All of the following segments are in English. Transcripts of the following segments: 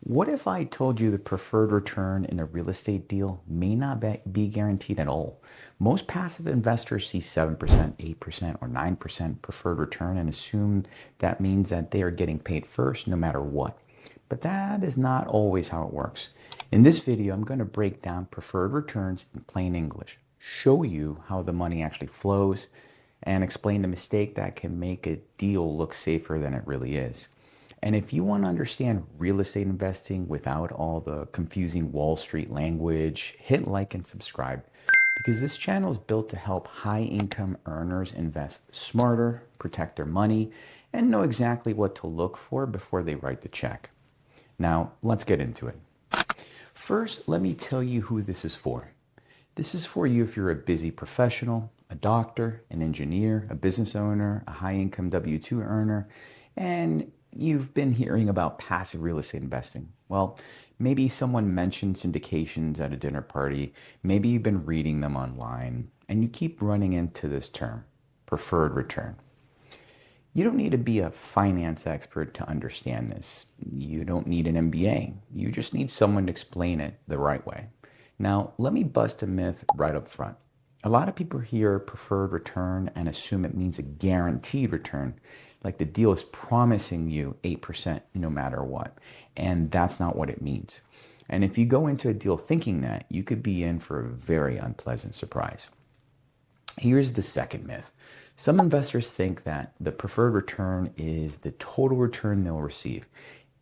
What if I told you the preferred return in a real estate deal may not be guaranteed at all? Most passive investors see 7%, 8%, or 9% preferred return and assume that means that they are getting paid first no matter what. But that is not always how it works. In this video, I'm going to break down preferred returns in plain English, show you how the money actually flows, and explain the mistake that can make a deal look safer than it really is. And if you want to understand real estate investing without all the confusing Wall Street language, hit like and subscribe because this channel is built to help high income earners invest smarter, protect their money, and know exactly what to look for before they write the check. Now, let's get into it. First, let me tell you who this is for. This is for you if you're a busy professional, a doctor, an engineer, a business owner, a high income W-2 earner, and you've been hearing about passive real estate investing. Well, maybe someone mentioned syndications at a dinner party. Maybe you've been reading them online and you keep running into this term, preferred return. You don't need to be a finance expert to understand this. You don't need an MBA. You just need someone to explain it the right way. Now, let me bust a myth right up front. A lot of people hear preferred return and assume it means a guaranteed return, like the deal is promising you 8% no matter what. And that's not what it means. And if you go into a deal thinking that, you could be in for a very unpleasant surprise. Here's the second myth. Some investors think that the preferred return is the total return they'll receive.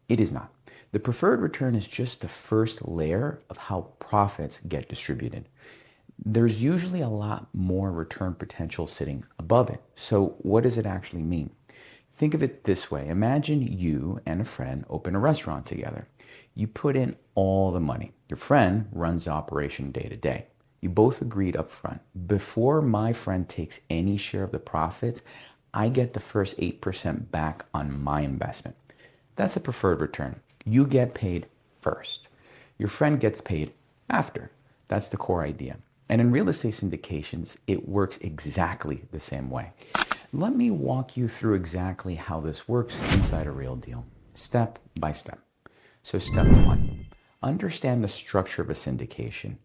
It is not. The preferred return is just the first layer of how profits get distributed. There's usually a lot more return potential sitting above it. So what does it actually mean? Think of it this way. Imagine you and a friend open a restaurant together. You put in all the money. Your friend runs the operation day to day. You both agreed up front. Before my friend takes any share of the profits, I get the first 8% back on my investment. That's a preferred return. You get paid first. Your friend gets paid after. That's the core idea. And in real estate syndications, it works exactly the same way. Let me walk you through exactly how this works inside a real deal, step by step. So step one, understand the structure of a syndication.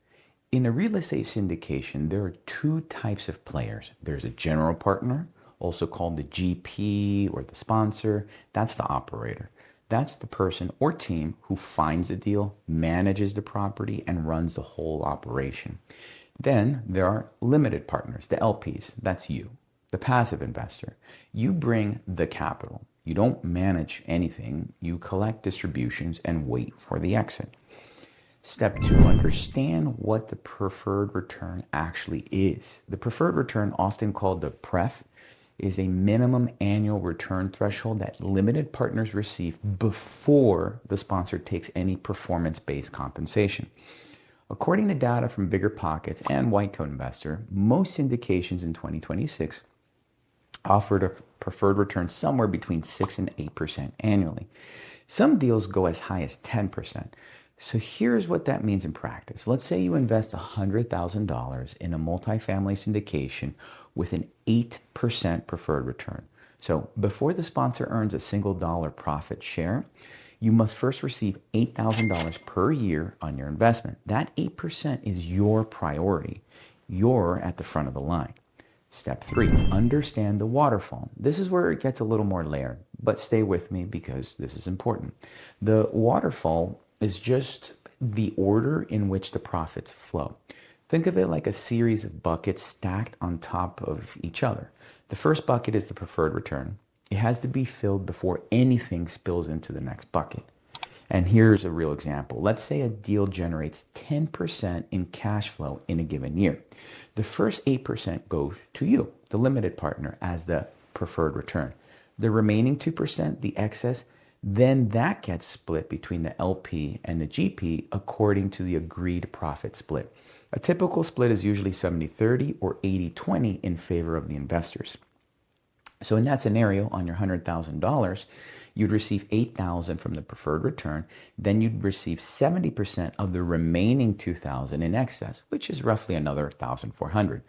In a real estate syndication, there are two types of players. There's a general partner, also called the GP or the sponsor. That's the operator. That's the person or team who finds the deal, manages the property, and runs the whole operation. Then there are limited partners, the LPs. That's you. The passive investor. You bring the capital. You don't manage anything. You collect distributions and wait for the exit. Step two, understand what the preferred return actually is. The preferred return, often called the Pref, is a minimum annual return threshold that limited partners receive before the sponsor takes any performance-based compensation. According to data from Bigger Pockets and White Coat Investor, most syndications in 2026 offered a preferred return somewhere between 6 and 8% annually. Some deals go as high as 10%. So here's what that means in practice. Let's say you invest $100,000 in a multifamily syndication with an 8% preferred return. So before the sponsor earns a single dollar profit share, you must first receive $8,000 per year on your investment. That 8% is your priority. You're at the front of the line. Step three, understand the waterfall. This is where it gets a little more layered, but stay with me because this is important. The waterfall is just the order in which the profits flow. Think of it like a series of buckets stacked on top of each other. The first bucket is the preferred return. It has to be filled before anything spills into the next bucket. And here's a real example. Let's say a deal generates 10% in cash flow in a given year. The first 8% goes to you, the limited partner, as the preferred return. The remaining 2%, the excess, then that gets split between the LP and the GP according to the agreed profit split. A typical split is usually 70-30 or 80-20 in favor of the investors. So in that scenario, on your $100,000, you'd receive $8,000 from the preferred return. Then you'd receive 70% of the remaining $2,000 in excess, which is roughly another $1,400.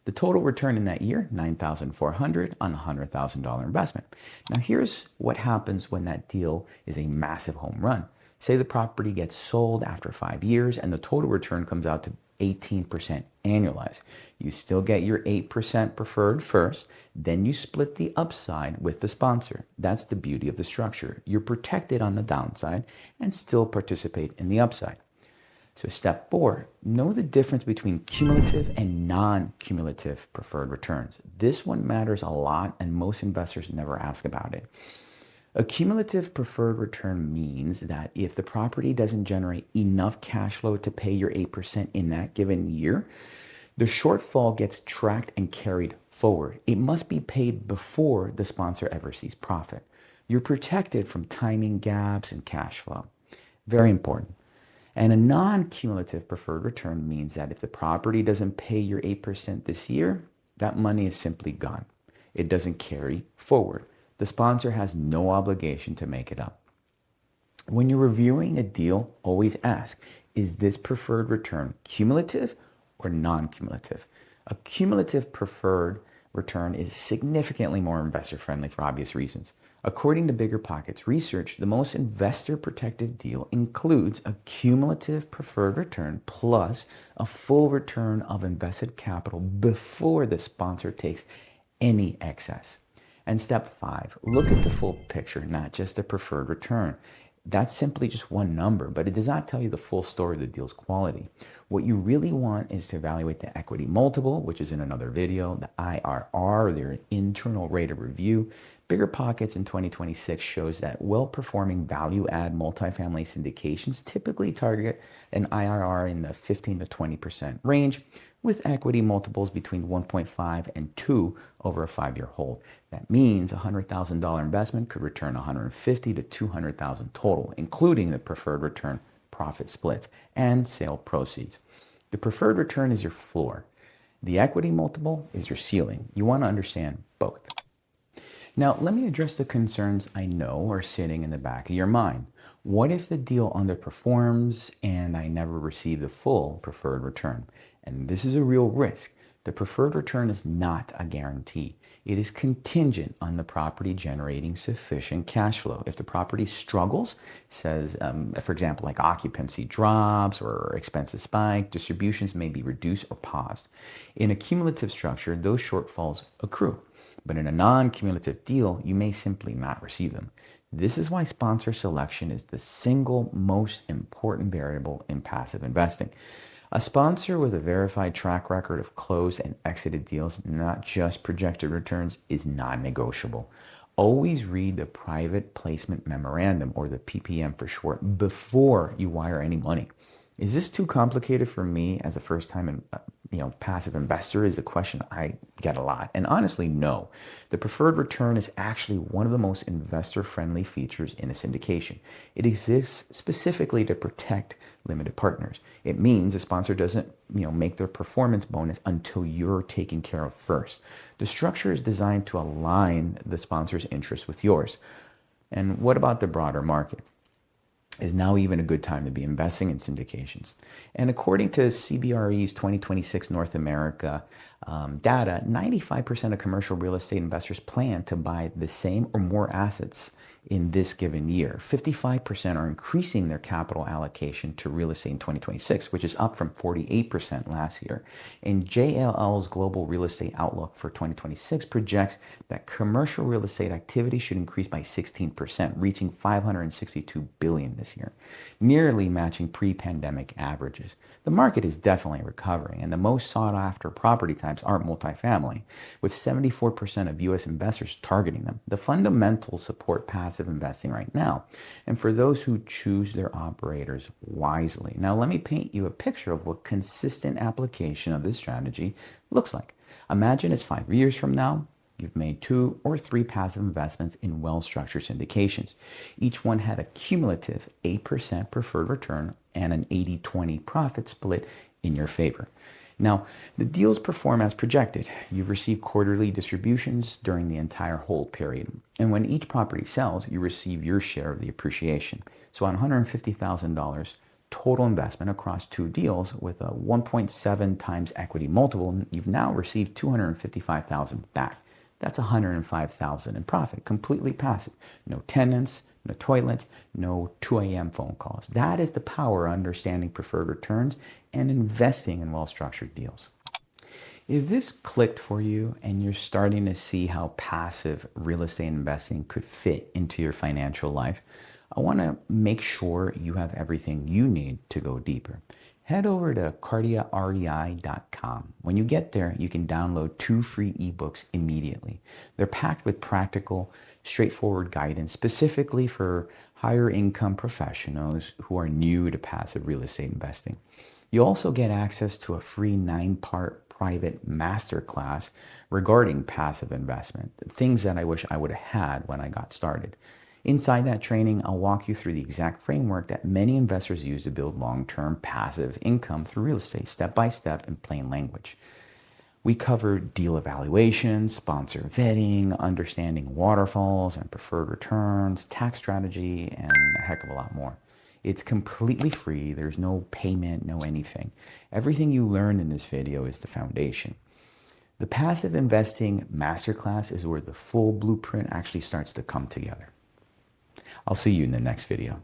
The total return in that year, $9,400 on a $100,000 investment. Now here's what happens when that deal is a massive home run. Say the property gets sold after 5 years and the total return comes out to 18% annualized. You still get your 8% preferred first, then you split the upside with the sponsor. That's the beauty of the structure. You're protected on the downside and still participate in the upside. So step 4, know the difference between cumulative and non-cumulative preferred returns. This one matters a lot and most investors never ask about it. A cumulative preferred return means that if the property doesn't generate enough cash flow to pay your 8% in that given year, the shortfall gets tracked and carried forward. It must be paid before the sponsor ever sees profit. You're protected from timing gaps and cash flow. Very important. And a non-cumulative preferred return means that if the property doesn't pay your 8% this year, that money is simply gone. It doesn't carry forward. The sponsor has no obligation to make it up. When you're reviewing a deal, always ask, is this preferred return cumulative or non-cumulative? A cumulative preferred return is significantly more investor friendly for obvious reasons. According to BiggerPockets research, the most investor protective deal includes a cumulative preferred return plus a full return of invested capital before the sponsor takes any excess. And step 5, look at the full picture, not just the preferred return. That's simply just one number, but it does not tell you the full story of the deal's quality. What you really want is to evaluate the equity multiple, which is in another video, the IRR, their internal rate of review. BiggerPockets in 2026 shows that well-performing value-add multifamily syndications typically target an IRR in the 15 to 20% range, with equity multiples between 1.5 and 2 over a 5-year hold. That means a $100,000 investment could return $150,000 to $200,000 total, including the preferred return profit splits and sale proceeds. The preferred return is your floor. The equity multiple is your ceiling. You want to understand both. Now, let me address the concerns I know are sitting in the back of your mind. What if the deal underperforms and I never receive the full preferred return? And this is a real risk. The preferred return is not a guarantee. It is contingent on the property generating sufficient cash flow. If the property struggles, says, for example, like occupancy drops or expenses spike, distributions may be reduced or paused. In a cumulative structure, those shortfalls accrue. But in a non-cumulative deal, you may simply not receive them. This is why sponsor selection is the single most important variable in passive investing. A sponsor with a verified track record of closed and exited deals, not just projected returns, is non-negotiable. Always read the private placement memorandum, or the PPM for short, before you wire any money. Is this too complicated for me as a first-time passive investor is a question I get a lot. And honestly, no. The preferred return is actually one of the most investor-friendly features in a syndication. It exists specifically to protect limited partners. It means a sponsor doesn't make their performance bonus until you're taken care of first. The structure is designed to align the sponsor's interests with yours. And what about the broader market? Is now even a good time to be investing in syndications. And according to CBRE's 2026 North America data, 95% of commercial real estate investors plan to buy the same or more assets in this given year. 55% are increasing their capital allocation to real estate in 2026, which is up from 48% last year. And JLL's Global Real Estate Outlook for 2026 projects that commercial real estate activity should increase by 16%, reaching $562 billion this year, nearly matching pre-pandemic averages. The market is definitely recovering, and the most sought-after property types aren't multifamily, with 74% of U.S. investors targeting them. The fundamentals support passive investing right now, and for those who choose their operators wisely. Now, let me paint you a picture of what consistent application of this strategy looks like. Imagine it's 5 years from now. You've made 2 or 3 passive investments in well-structured syndications. Each one had a cumulative 8% preferred return and an 80-20 profit split in your favor. Now, the deals perform as projected. You've received quarterly distributions during the entire hold period. And when each property sells, you receive your share of the appreciation. So on $150,000 total investment across 2 deals with a 1.7 times equity multiple, you've now received $255,000 back. That's $105,000 in profit, completely passive. No tenants, no toilets, no 2 a.m. phone calls. That is the power of understanding preferred returns and investing in well-structured deals. If this clicked for you and you're starting to see how passive real estate investing could fit into your financial life, I want to make sure you have everything you need to go deeper. Head over to cardiarei.com. When you get there, you can download 2 free ebooks immediately. They're packed with practical, straightforward guidance specifically for higher income professionals who are new to passive real estate investing. You also get access to a free 9-part private masterclass regarding passive investment, things that I wish I would have had when I got started. Inside that training, I'll walk you through the exact framework that many investors use to build long-term passive income through real estate, step by step in plain language. We cover deal evaluation, sponsor vetting, understanding waterfalls and preferred returns, tax strategy, and a heck of a lot more. It's completely free. There's no payment, no anything. Everything you learn in this video is the foundation. The passive investing masterclass is where the full blueprint actually starts to come together. I'll see you in the next video.